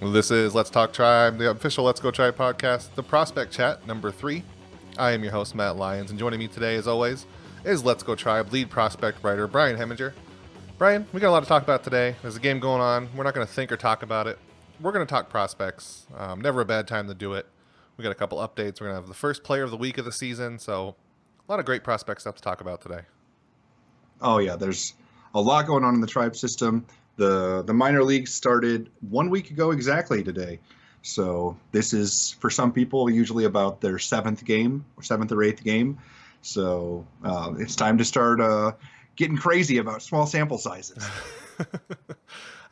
This is Let's Talk Tribe, the official Let's Go Tribe podcast, the Prospect Chat number 3. I am your host, Matt Lyons, and joining me today, as always, is Let's Go Tribe lead prospect writer Brian Heminger. Brian, we got a lot to talk about today. There's a game going on. We're not going to think or talk about it. We're going to talk prospects. Never a bad time to do it. We got a couple updates. We're going to have the first player of the week of the season, so a lot of great prospect stuff to talk about today. Oh, yeah, there's a lot going on in the Tribe system. The minor leagues started 1 week ago exactly today. So this is, for some people, usually about their seventh or eighth game. So it's time to start getting crazy about small sample sizes.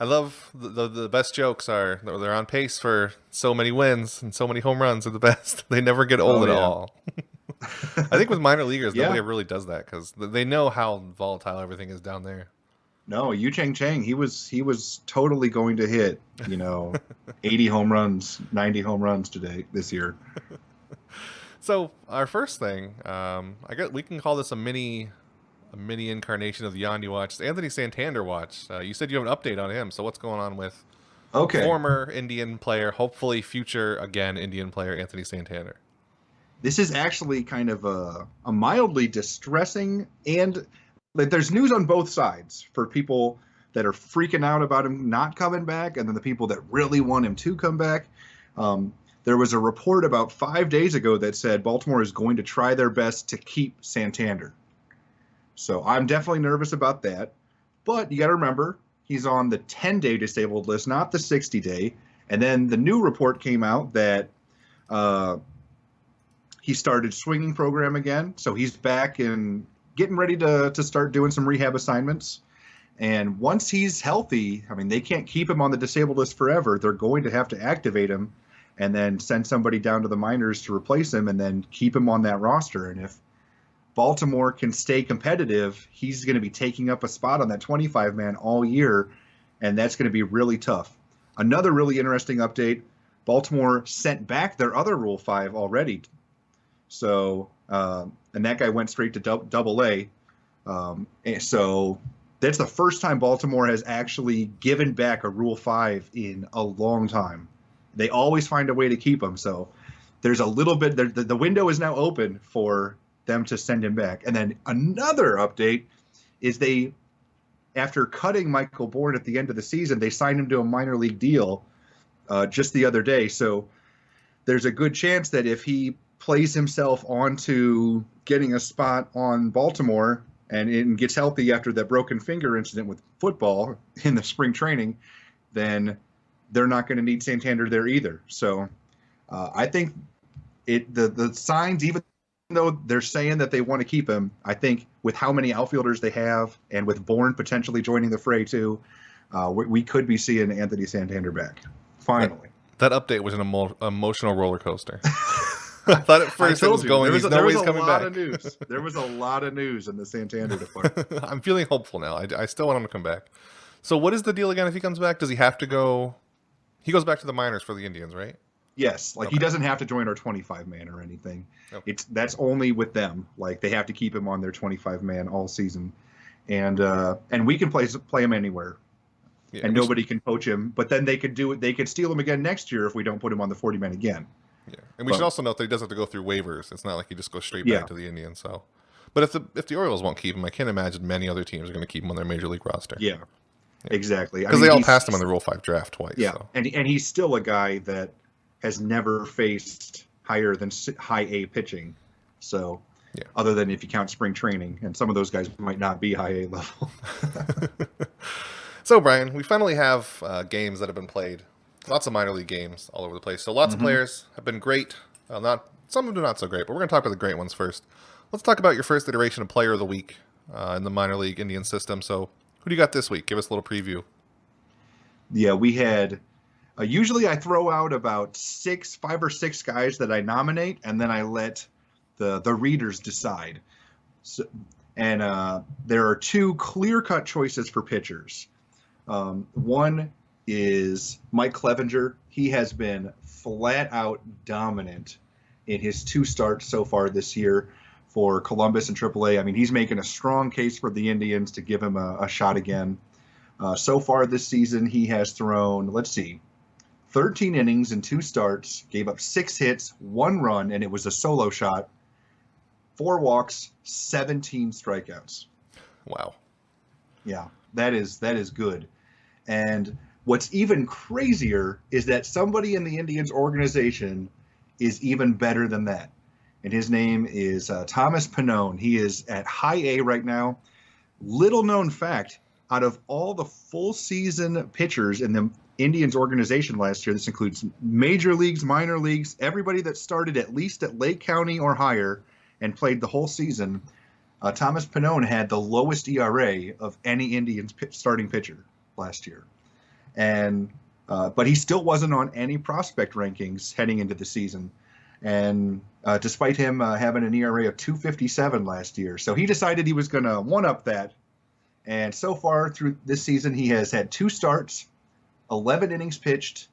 I love the best jokes are they're on pace for so many wins and so many home runs are the best. They never get old at all. I think with minor leaguers, nobody really does that because they know how volatile everything is down there. No, Yu Chang, he was totally going to hit, 80 home runs, 90 home runs this year. So our first thing, I guess we can call this a mini incarnation of the Yandy watch. It's Anthony Santander watch. You said you have an update on him. So what's going on with former Indian player, hopefully future again Indian player Anthony Santander? This is actually kind of a mildly distressing and there's news on both sides for people that are freaking out about him not coming back, and then the people that really want him to come back. There was a report about 5 days ago that said Baltimore is going to try their best to keep Santander. So I'm definitely nervous about that. But you got to remember, he's on the 10-day disabled list, not the 60-day. And then the new report came out that he started swinging program again. So he's back in getting ready to start doing some rehab assignments. And once he's healthy, they can't keep him on the disabled list forever. They're going to have to activate him and then send somebody down to the minors to replace him and then keep him on that roster. And if Baltimore can stay competitive, he's going to be taking up a spot on that 25-man all year, and that's going to be really tough. Another really interesting update, Baltimore sent back their other Rule 5 already. So and that guy went straight to Double A. And so that's the first time Baltimore has actually given back a Rule 5 in a long time. They always find a way to keep him. So there's a little bit, the window is now open for them to send him back. And then another update is after cutting Michael Bourne at the end of the season, they signed him to a minor league deal just the other day. So there's a good chance that if he plays himself onto getting a spot on Baltimore and gets healthy after that broken finger incident with football in the spring training, then they're not going to need Santander there either. So I think the signs, even though they're saying that they want to keep him, I think with how many outfielders they have and with Bourne potentially joining the fray too, we could be seeing Anthony Santander back finally. That update was an emotional roller coaster. I thought at first it was going, he's coming back. There was a lot of news in the Santander department. I'm feeling hopeful now. I still want him to come back. So what is the deal again if he comes back? Does he have to go? He goes back to the minors for the Indians, right? Yes. He doesn't have to join our 25-man or anything. Okay. That's only with them. They have to keep him on their 25-man all season. And we can play him anywhere. Yeah, and nobody can poach him. But then they could do it. They could steal him again next year if we don't put him on the 40-man again. Yeah, and we should also note that he doesn't have to go through waivers. It's not like he just goes straight back to the Indians. So, but if the Orioles won't keep him, I can't imagine many other teams are going to keep him on their major league roster. Yeah. Exactly. Because they all passed him on the Rule 5 draft twice. Yeah, so. and he's still a guy that has never faced higher than high A pitching. So, other than if you count spring training, and some of those guys might not be high A level. So, Brian, we finally have games that have been played. Lots of minor league games all over the place. So lots of players have been great. Some of them not so great, but we're going to talk about the great ones first. Let's talk about your first iteration of Player of the Week in the minor league Indian system. So who do you got this week? Give us a little preview. Yeah, we had usually I throw out about 5 or 6 guys that I nominate, and then I let the readers decide. So, and there are 2 clear-cut choices for pitchers. One is Mike Clevenger. He has been flat out dominant in his 2 starts so far this year for Columbus and AAA. He's making a strong case for the Indians to give him a shot again. So far this season, he has thrown, 13 innings and 2 starts, gave up 6 hits, 1 run, and it was a solo shot, 4 walks, 17 strikeouts. Wow. Yeah, that is good. And what's even crazier is that somebody in the Indians organization is even better than that. And his name is Thomas Pannone. He is at high A right now. Little known fact, out of all the full season pitchers in the Indians organization last year, this includes major leagues, minor leagues, everybody that started at least at Lake County or higher and played the whole season, Thomas Pannone had the lowest ERA of any Indians starting pitcher last year. And but he still wasn't on any prospect rankings heading into the season. And despite him having an ERA of 2.57 last year. So he decided he was going to one-up that. And so far through this season, he has had 2 starts, 11 innings pitched,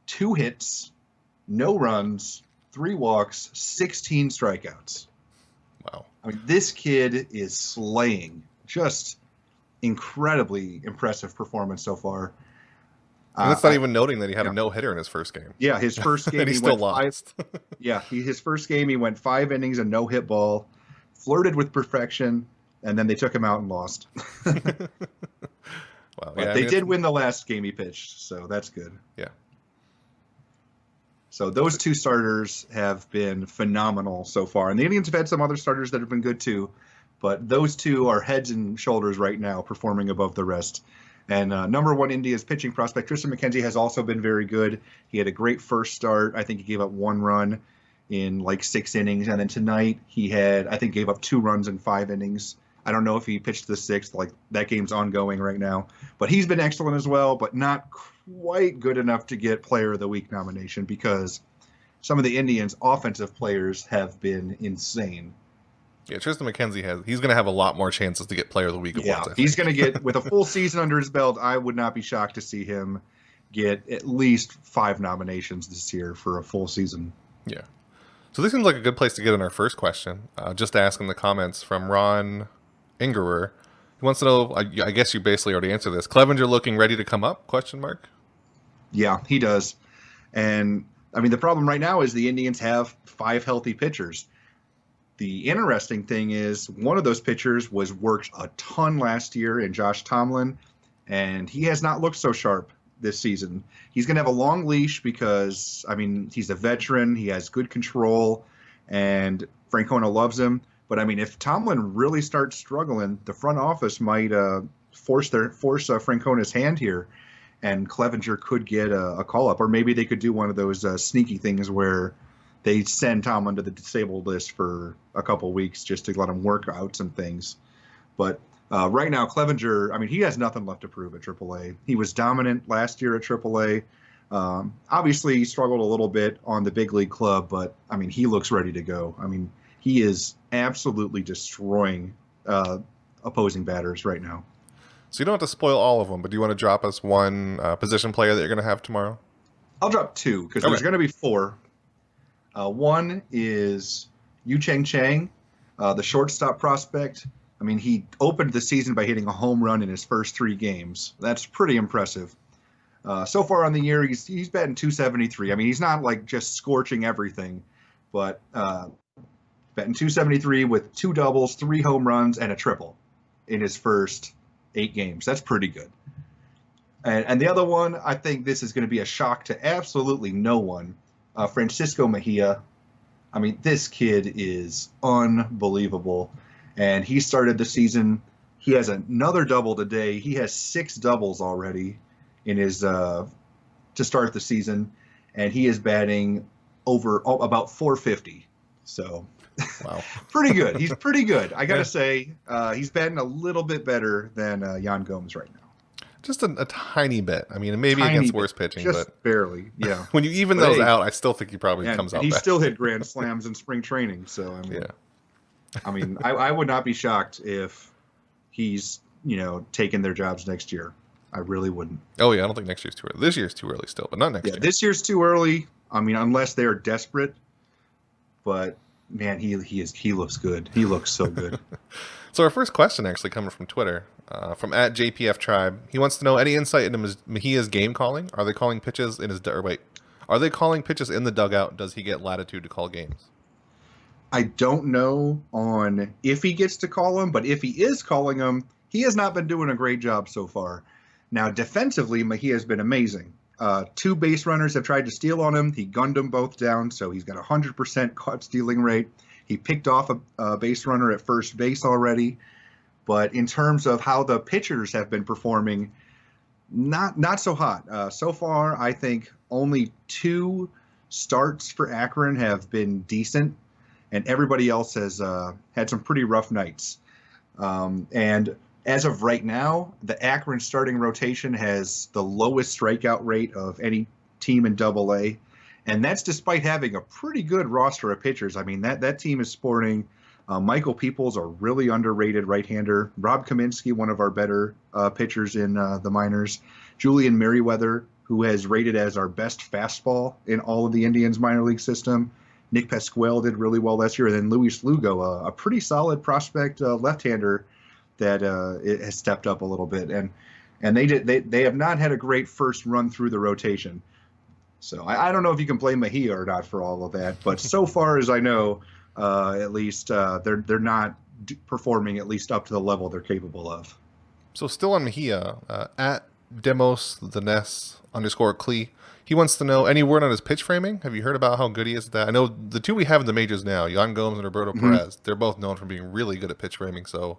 2 hits, no runs, 3 walks, 16 strikeouts. Wow. I mean, this kid is slaying. Just incredibly impressive performance so far. And that's not even noting that he had a no-hitter in his first game. Yeah, his first game and he still lost. His first game he went 5 innings and no hit ball, flirted with perfection, and then they took him out and lost. Wow. But they did win the last game he pitched, so that's good. Yeah. So those 2 starters have been phenomenal so far. And the Indians have had some other starters that have been good too, but those 2 are heads and shoulders right now, performing above the rest. And number 1 India's pitching prospect, Tristan McKenzie, has also been very good. He had a great first start. I think he gave up 1 run in like 6 innings. And then tonight he had, I think, gave up 2 runs in 5 innings. I don't know if he pitched the 6th, like that game's ongoing right now. But he's been excellent as well, but not quite good enough to get Player of the Week nomination because some of the Indians' offensive players have been insane. Yeah, Tristan McKenzie he's going to have a lot more chances to get Player of the Week. He's going to get, with a full season under his belt, I would not be shocked to see him get at least 5 nominations this year for a full season. Yeah. So this seems like a good place to get in our first question. Just to ask in the comments from Ron Ingerer. He wants to know, I guess you basically already answered this. Clevenger looking ready to come up? ? Yeah, he does. And, I mean, the problem right now is the Indians have 5 healthy pitchers. The interesting thing is one of those pitchers was worked a ton last year in Josh Tomlin, and he has not looked so sharp this season. He's going to have a long leash because, I mean, he's a veteran. He has good control, and Francona loves him. But, I mean, if Tomlin really starts struggling, the front office might force Francona's hand here, and Clevenger could get a call-up. Or maybe they could do one of those sneaky things where they send Tomlin to the disabled list for a couple weeks just to let him work out some things. But right now, Clevenger, I mean, he has nothing left to prove at AAA. He was dominant last year at AAA. Obviously, he struggled a little bit on the big league club, but, I mean, he looks ready to go. I mean, he is absolutely destroying opposing batters right now. So you don't have to spoil all of them, but do you want to drop us one position player that you're going to have tomorrow? I'll drop 2 because there's going to be 4. One is Yu Chang, the shortstop prospect. I mean, he opened the season by hitting a home run in his first 3 games. That's pretty impressive. So far on the year, he's batting .273. I mean, he's not like just scorching everything, but batting .273 with 2 doubles, 3 home runs, and a triple in his first 8 games. That's pretty good. And the other one, I think this is going to be a shock to absolutely no one. Francisco Mejia. I mean, this kid is unbelievable. And he started the season. He has another double today. He has 6 doubles already in his to start the season. And he is batting over about .450. So wow. Pretty good. He's pretty good. I got to say, he's batting a little bit better than Yan Gomes right now. Just a tiny bit. I mean, maybe against worse pitching, just but barely. Yeah. When you even those out, I still think he probably comes out. He back. still hit grand slams in spring training. So I mean, yeah. I mean, I would not be shocked if he's taking their jobs next year. I really wouldn't. Oh yeah, I don't think next year's too early. This year's too early still, but not next year. This year's too early. I mean, unless they are desperate. But man, he looks good. He looks so good. So our first question actually coming from Twitter, from at JPF Tribe. He wants to know any insight into Mejia's game calling. Are they calling pitches in his Are they calling pitches in the dugout? Does he get latitude to call games? I don't know on if he gets to call them, but if he is calling them, he has not been doing a great job so far. Now, defensively, Mejia has been amazing. 2 base runners have tried to steal on him. He gunned them both down, so he's got a 100% caught stealing rate. He picked off a base runner at first base already. But in terms of how the pitchers have been performing, not so hot. So far, I think only 2 starts for Akron have been decent, and everybody else has had some pretty rough nights. And as of right now, the Akron starting rotation has the lowest strikeout rate of any team in Double-A. And that's despite having a pretty good roster of pitchers. I mean, that team is sporting Michael Peoples, a really underrated right-hander. Rob Kaminsky, one of our better pitchers in the minors. Julian Merriweather, who has rated as our best fastball in all of the Indians minor league system. Nick Pasquale did really well last year. And then Luis Lugo, a pretty solid prospect left-hander that has stepped up a little bit. And they have not had a great first run through the rotation. So I don't know if you can blame Mejia or not for all of that, but so far as I know, at least they're not performing at least up to the level they're capable of. So still on Mejia, at Demos the Ness _Clee, he wants to know any word on his pitch framing. Have you heard about how good he is at that? I know the 2 we have in the majors now, Yan Gomes and Roberto Perez, they're both known for being really good at pitch framing. So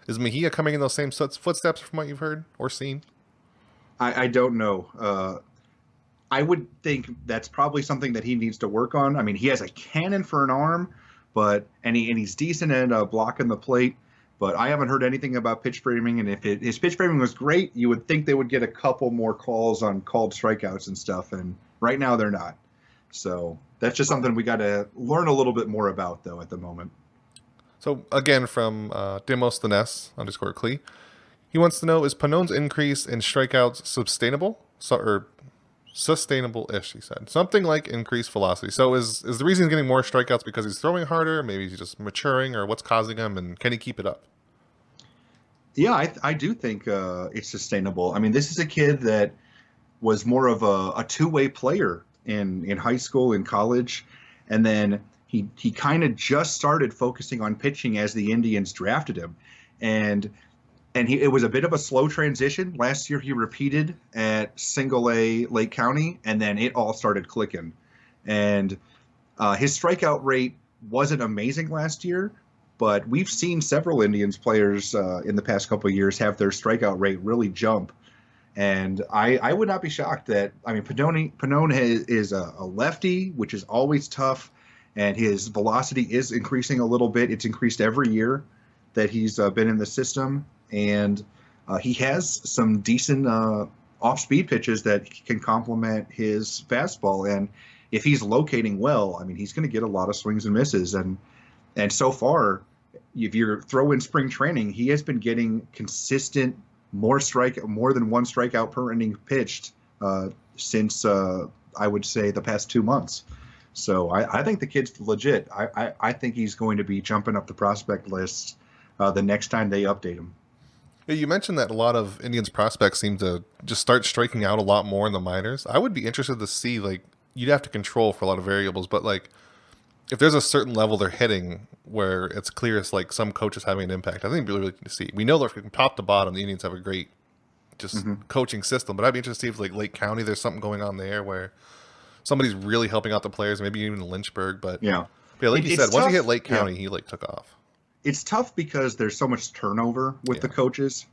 is Mejia coming in those same footsteps from what you've heard or seen? I don't know. I would think that's probably something that he needs to work on. I mean, he has a cannon for an arm, and he's decent at blocking the plate. But I haven't heard anything about pitch framing. And if his pitch framing was great, you would think they would get a couple more calls on called strikeouts and stuff. And right now they're not. So that's just something we got to learn a little bit more about, though, at the moment. So again, from Demos the Ness _Clee, he wants to know, is Panone's increase in strikeouts sustainable? Sustainable-ish, he said. Something like increased velocity. So is the reason he's getting more strikeouts because he's throwing harder? Maybe he's just maturing, or what's causing him, and can he keep it up? Yeah, I do think it's sustainable. I mean, this is a kid that was more of a two-way player in high school, in college, and then he kind of just started focusing on pitching as the Indians drafted him. And it was a bit of a slow transition. Last year he repeated at Single-A Lake County, and then it all started clicking. And his strikeout rate wasn't amazing last year, but we've seen several Indians players in the past couple of years have their strikeout rate really jump. And I would not be shocked that, I mean, Panone is a lefty, which is always tough, and his velocity is increasing a little bit. It's increased every year that he's been in the system. And he has some decent off-speed pitches that can complement his fastball. And if he's locating well, I mean, he's going to get a lot of swings and misses. And so far, if you're throwing spring training, he has been getting consistent more than 1 strikeout per inning pitched since I would say the past 2 months. So I think the kid's legit. I think he's going to be jumping up the prospect list the next time they update him. Yeah, you mentioned that a lot of Indians prospects seem to just start striking out a lot more in the minors. I would be interested to see, like, you'd have to control for a lot of variables, but like if there's a certain level they're hitting where it's clear it's like some coach is having an impact, I think it'd be really to see. We know that from top to bottom, the Indians have a great coaching system, but I'd be interested to see if like Lake County, there's something going on there where somebody's really helping out the players, maybe even Lynchburg. But yeah, like you said, once he hit Lake County, he like took off. It's tough because there's so much turnover with the coaches.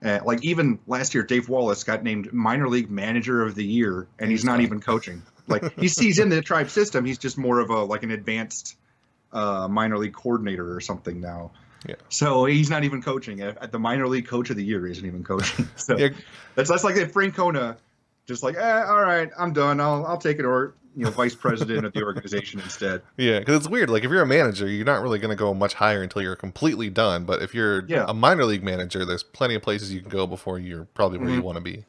Like even last year, Dave Wallace got named minor league manager of the year, and he's not even coaching. Like he's in the Tribe system. He's just more of an advanced minor league coordinator or something now. Yeah. So he's not even coaching. At the minor league coach of the year, he isn't even coaching. So that's like that Francona, just like, all right, I'm done. I'll take it, or vice president of the organization instead. Yeah, because it's weird. Like if you're a manager, you're not really going to go much higher until you're completely done. But if you're a minor league manager, there's plenty of places you can go before you're probably where you want to be.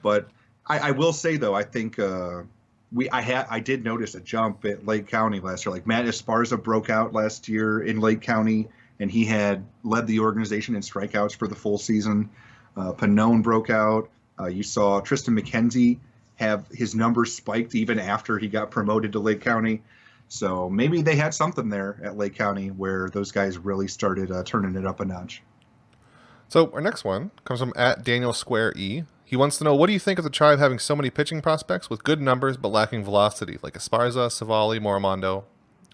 But I will say though, I think I did notice a jump at Lake County last year. Like Matt Esparza broke out last year in Lake County, and he had led the organization in strikeouts for the full season. Pannone broke out. You saw Tristan McKenzie have his numbers spiked even after he got promoted to Lake County. So maybe they had something there at Lake County where those guys really started turning it up a notch. So our next one comes from @DanielSquareE. He wants to know, what do you think of the Tribe having so many pitching prospects with good numbers but lacking velocity, like Esparza, Savali, Morimondo?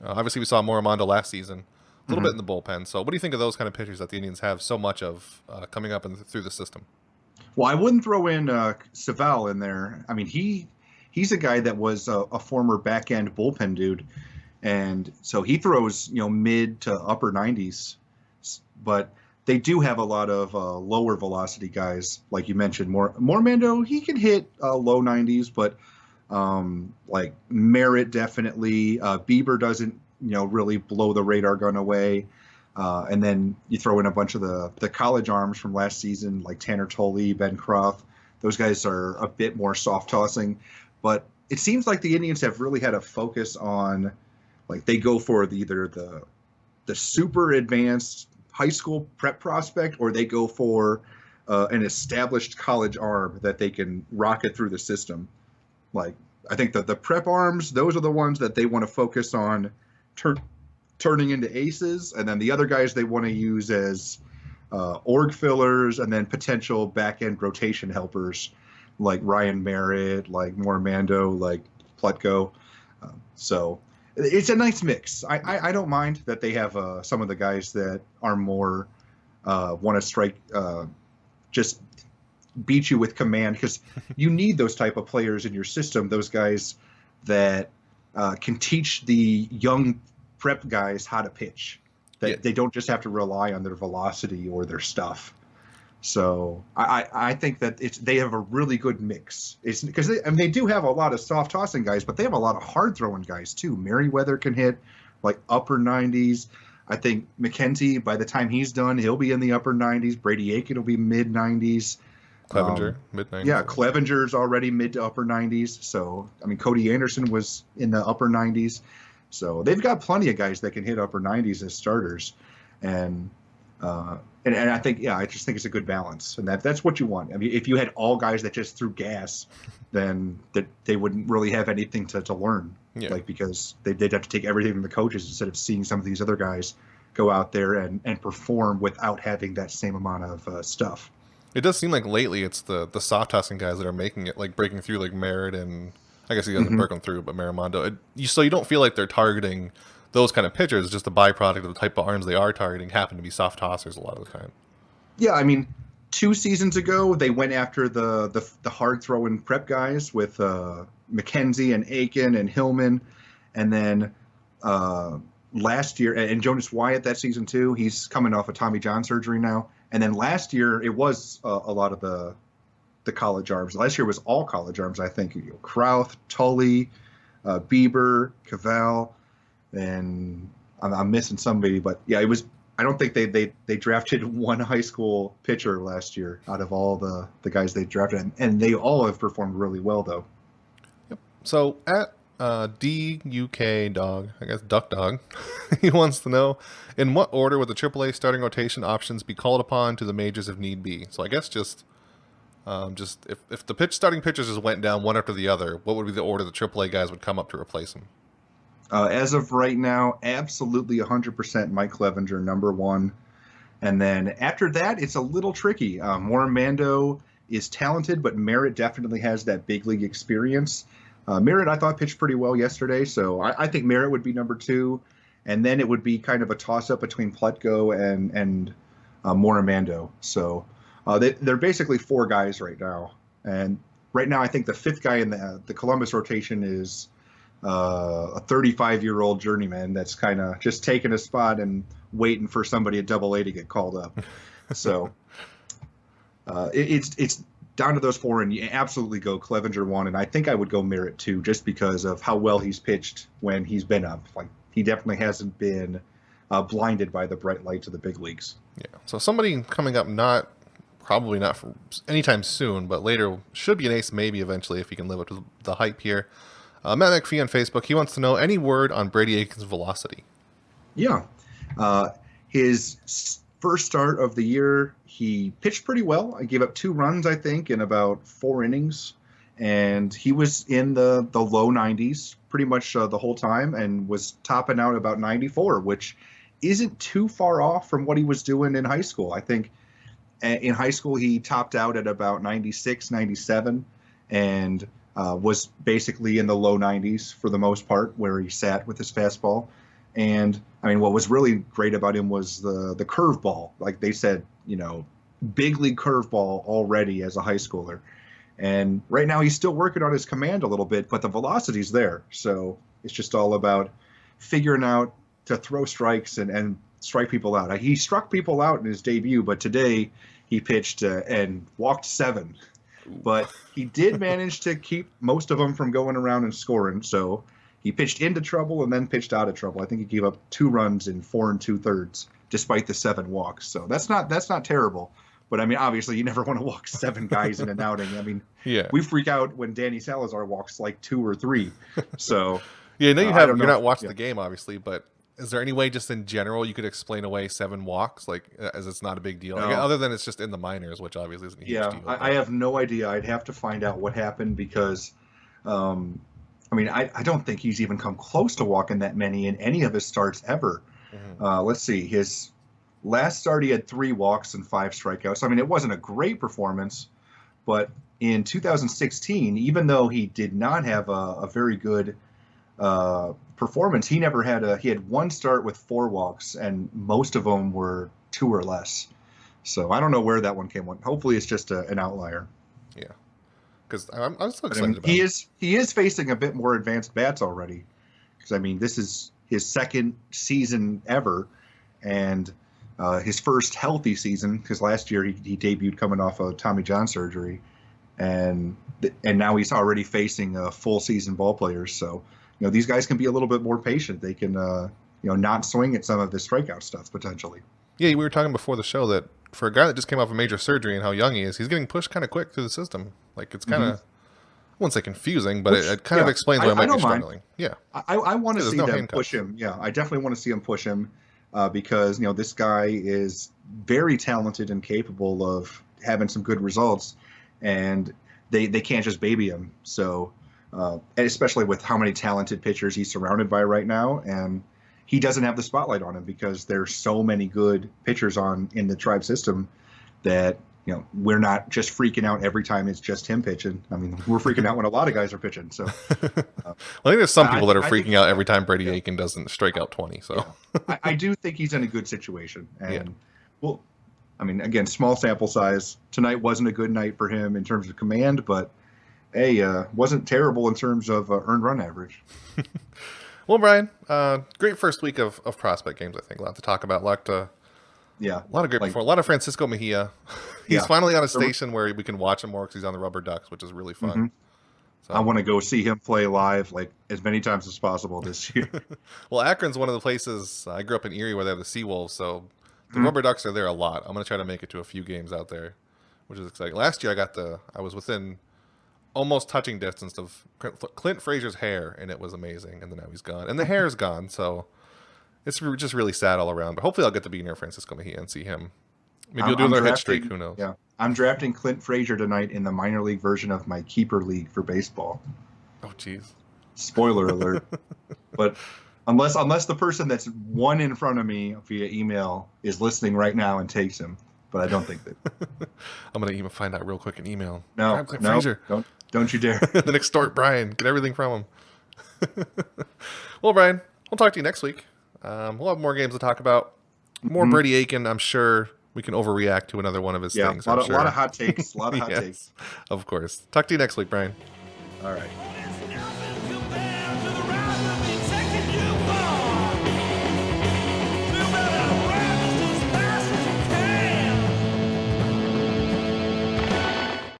Obviously, we saw Morimondo last season, a little bit in the bullpen. So what do you think of those kind of pitchers that the Indians have so much of coming up through the system? Well, I wouldn't throw in Savali in there. I mean, he's a guy that was a former back-end bullpen dude, and so he throws mid to upper 90s, but they do have a lot of lower velocity guys, like you mentioned. Morimondo, he can hit low 90s, but like Merritt definitely. Bieber doesn't really blow the radar gun away. And then you throw in a bunch of the college arms from last season, like Tanner Tolley, Ben Croft. Those guys are a bit more soft tossing, but it seems like the Indians have really had a focus on, like, they go for either the super advanced high school prep prospect, or they go for an established college arm that they can rocket through the system. Like, I think that the prep arms, those are the ones that they want to focus on turning into aces, and then the other guys they want to use as org fillers and then potential back-end rotation helpers, like Ryan Merritt, like Morimondo, like Plutko. So it's a nice mix. I don't mind that they have some of the guys that are more want to strike, just beat you with command, because you need those type of players in your system, those guys that can teach the young prep guys how to pitch. They don't just have to rely on their velocity or their stuff. So I think that they have a really good mix. It's because they do have a lot of soft tossing guys, but they have a lot of hard throwing guys too. Merriweather can hit like upper 90s. I think McKenzie, by the time he's done, he'll be in the upper 90s. Brady Aiken will be mid 90s. Clevenger, mid 90s. Yeah, Clevenger's already mid to upper 90s. So I mean, Cody Anderson was in the upper 90s. So they've got plenty of guys that can hit upper 90s as starters, and I think I just think it's a good balance, and that's what you want. I mean, if you had all guys that just threw gas, then they wouldn't really have anything to learn, like, because they'd have to take everything from the coaches instead of seeing some of these other guys go out there and perform without having that same amount of stuff. It does seem like lately it's the soft tossing guys that are making it, like breaking through, like Merritt, and I guess he doesn't break them through, but Morimondo. So you don't feel like they're targeting those kind of pitchers. It's just a byproduct of the type of arms they are targeting happen to be soft tossers a lot of the time. Yeah, I mean, 2 seasons ago they went after the hard throwing prep guys with McKenzie and Aiken and Hillman, and then last year, and Jonas Wyatt that season too. He's coming off of Tommy John surgery now, and then last year it was a lot of the college arms. Last year was all college arms, I think. Krauth, Tully, Bieber, Cavell, and I'm missing somebody, but yeah, it was. I don't think they drafted one high school pitcher last year out of all the guys they drafted, and they all have performed really well though. Yep. So at DUK Dog, I guess Duck Dog, he wants to know, in what order would the AAA starting rotation options be called upon to the majors if need be? So I guess just if the starting pitchers just went down one after the other, what would be the order the AAA guys would come up to replace them? As of right now, absolutely 100% Mike Clevenger, number one. And then after that, it's a little tricky. Morimondo is talented, but Merritt definitely has that big league experience. Merritt, I thought, pitched pretty well yesterday, so I think Merritt would be number two. And then it would be kind of a toss-up between Plutko and Morimondo. So they're basically 4 guys right now. And right now, I think the 5th guy in the Columbus rotation is a 35-year-old journeyman that's kind of just taking a spot and waiting for somebody at Double-A to get called up. So it's down to those 4, and you absolutely go Clevenger 1, and I think I would go Merritt 2, just because of how well he's pitched when he's been up. Like, he definitely hasn't been blinded by the bright lights of the big leagues. Yeah. So somebody coming up, probably not for anytime soon, but later should be an ace maybe eventually if he can live up to the hype here. Matt McPhee on Facebook, he wants to know, any word on Brady Aiken's velocity? Yeah. First start of the year, he pitched pretty well. I gave up 2 runs, I think, in about 4 innings. And he was in the low 90s pretty much the whole time and was topping out about 94, which isn't too far off from what he was doing in high school. I think in high school he topped out at about 96, 97, and was basically in the low 90s for the most part where he sat with his fastball. And I mean, what was really great about him was the curveball. Like they said, big league curveball already as a high schooler. And right now he's still working on his command a little bit, but the velocity's there. So it's just all about figuring out to throw strikes and strike people out. He struck people out in his debut, but today he pitched and walked 7. But he did manage to keep most of them from going around and scoring. So he pitched into trouble and then pitched out of trouble. I think he gave up 2 runs in 4 2/3, despite the 7 walks. So that's not terrible. But I mean, obviously, you never want to walk 7 guys in an outing. I mean, we freak out when Danny Salazar walks like 2 or 3. So you're not watching the game, obviously, but is there any way, just in general, you could explain away 7 walks, like as it's not a big deal, other than it's just in the minors, which obviously isn't a huge deal. I have no idea. I'd have to find out what happened because, I mean, I don't think he's even come close to walking that many in any of his starts ever. Mm-hmm. Let's see, his last start he had 3 walks and 5 strikeouts. I mean, it wasn't a great performance, but in 2016, even though he did not have a very good performance, he had 1 start with 4 walks, and most of them were 2 or less. So I don't know where that one came from. Hopefully it's just an outlier. Yeah, because I'm so excited about he is facing a bit more advanced bats already. Because I mean, this is his 2nd season ever, and his first healthy season. Because last year he debuted coming off of Tommy John surgery, and now he's already facing full season ball players. So these guys can be a little bit more patient. They can not swing at some of his strikeout stuff potentially. Yeah, we were talking before the show that for a guy that just came off a major surgery and how young he is, he's getting pushed kind of quick through the system. Like it's kind of, I wouldn't say confusing, but it kind of explains why I might be struggling. Yeah, I want to see them push him. Yeah, I definitely want to see him push him because this guy is very talented and capable of having some good results, and they can't just baby him. So. Especially with how many talented pitchers he's surrounded by right now, and he doesn't have the spotlight on him because there's so many good pitchers in the Tribe system that we're not just freaking out every time it's just him pitching. I mean, we're freaking out when a lot of guys are pitching. So, I think there's some people that are freaking out every time Brady Aiken doesn't strike out 20. So, I do think he's in a good situation, and well, I mean, again, small sample size. Tonight wasn't a good night for him in terms of command, but. Wasn't terrible in terms of earned run average. Well, Brian, great first week of prospect games. I think a lot to talk about. A lot of great performance. A lot of Francisco Mejia. He's finally on a station where we can watch him more because he's on the Rubber Ducks, which is really fun. Mm-hmm. So. I want to go see him play live as many times as possible this year. Well, Akron's one of the places. I grew up in Erie where they have the Seawolves, so the Rubber Ducks are there a lot. I'm going to try to make it to a few games out there, which is exciting. Last year I was within almost touching distance of Clint Frazier's hair, and it was amazing. And then now he's gone, and the hair's gone. So it's just really sad all around. But hopefully, I'll get to be near Francisco Mejia and see him. Maybe he'll do another hit streak. Who knows? Yeah, I'm drafting Clint Frazier tonight in the minor league version of my keeper league for baseball. Oh, jeez. Spoiler alert. But unless the person that's 1 in front of me via email is listening right now and takes him. But I don't think that. I'm going to even find out real quick in email. No, Frazier. Don't you dare. Then extort Brian. Get everything from him. Well, Brian, we'll talk to you next week. We'll have more games to talk about. More Brady Aiken. I'm sure we can overreact to another one of his things. A lot of hot takes. A lot of hot takes. Of course. Talk to you next week, Brian. All right.